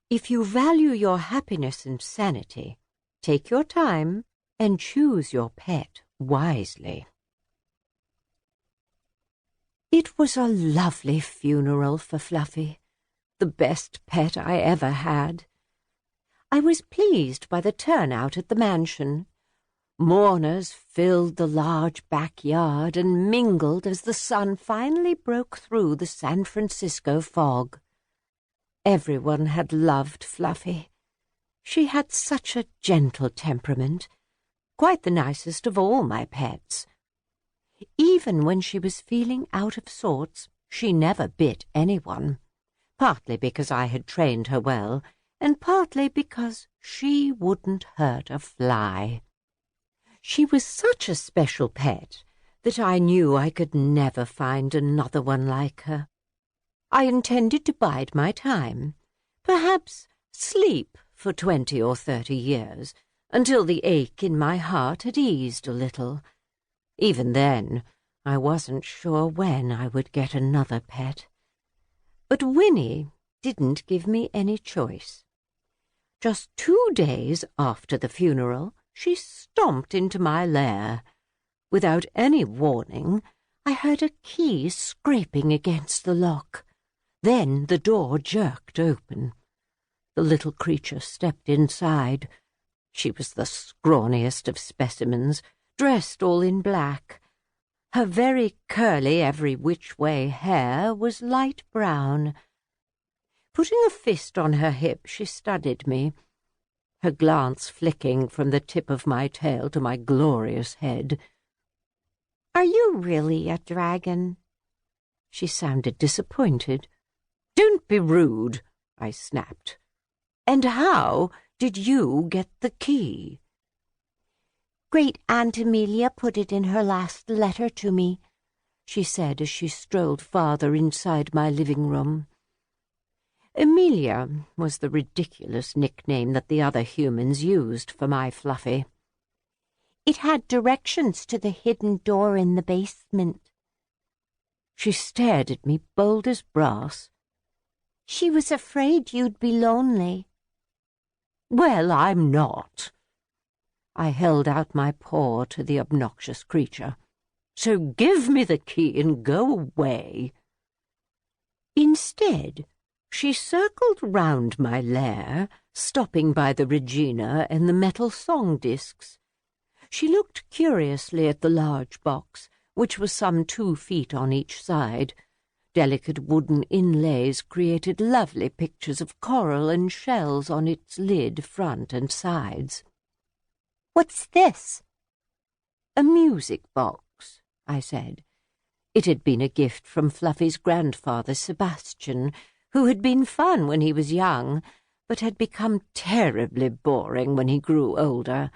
If you value your happiness and sanity, take your time and choose your pet wisely. It was a lovely funeral for Fluffy, the best pet I ever had. I was pleased by the turnout at the mansion. Mourners filled the large backyard and mingled as the sun finally broke through the San Francisco fog. Everyone had loved Fluffy. She had such a gentle temperament, quite the nicest of all my pets. Even when she was feeling out of sorts, she never bit anyone, partly because I had trained her well, and partly because she wouldn't hurt a fly. She was such a special pet that I knew I could never find another one like her. I intended to bide my time, perhaps sleep for 20 or 30 years, until the ache in my heart had eased a little. Even then, I wasn't sure when I would get another pet. But Winnie didn't give me any choice. Just 2 days after the funeral, she stomped into my lair. Without any warning, I heard a key scraping against the lock. Then the door jerked open. The little creature stepped inside. She was the scrawniest of specimens, dressed all in black. Her very curly every-which-way hair was light brown. Putting a fist on her hip, she studied me, her glance flicking from the tip of my tail to my glorious head. "Are you really a dragon?" She sounded disappointed. "Don't be rude," I snapped. "And how did you get the key?" "Great Aunt Amelia put it in her last letter to me," she said as she strolled farther inside my living room. Amelia was the ridiculous nickname that the other humans used for my Fluffy. "It had directions to the hidden door in the basement." She stared at me, bold as brass. "She was afraid you'd be lonely." "Well, I'm not." I held out my paw to the obnoxious creature. "So give me the key and go away." Instead, she circled round my lair, stopping by the Regina and the metal song discs. She looked curiously at the large box, which was some 2 feet on each side. Delicate wooden inlays created lovely pictures of coral and shells on its lid, front and sides. "What's this?" "A music box," I said. It had been a gift from Fluffy's grandfather, Sebastian, who had been fun when he was young, but had become terribly boring when he grew older.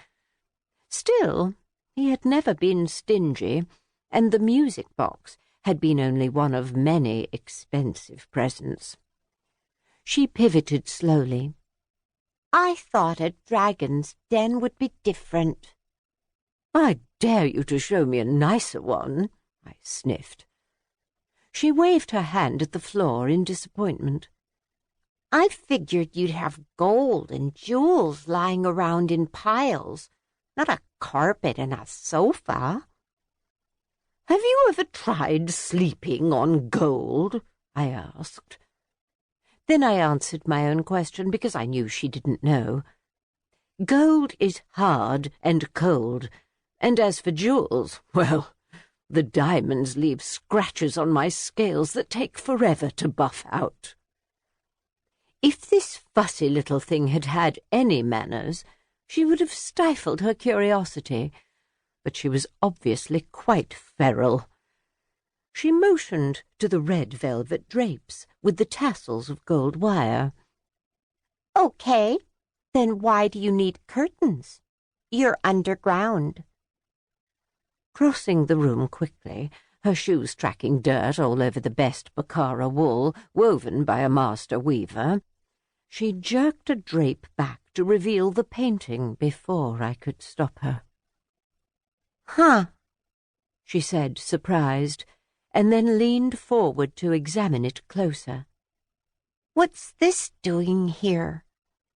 Still, he had never been stingy, and the music box had been only one of many expensive presents. She pivoted slowly. "I thought a dragon's den would be different." "I dare you to show me a nicer one," I sniffed. She waved her hand at the floor in disappointment. "I figured you'd have gold and jewels lying around in piles, not a carpet and a sofa." "Have you ever tried sleeping on gold?" I asked. Then I answered my own question because I knew she didn't know. "Gold is hard and cold, and as for jewels, well, the diamonds leave scratches on my scales that take forever to buff out." If this fussy little thing had had any manners, she would have stifled her curiosity, but she was obviously quite feral. She motioned to the red velvet drapes with the tassels of gold wire. "Okay, then why do you need curtains? You're underground." Crossing the room quickly, her shoes tracking dirt all over the best Baccara wool woven by a master weaver, she jerked a drape back to reveal the painting before I could stop her. "Huh," she said, surprised, and then leaned forward to examine it closer. "What's this doing here?"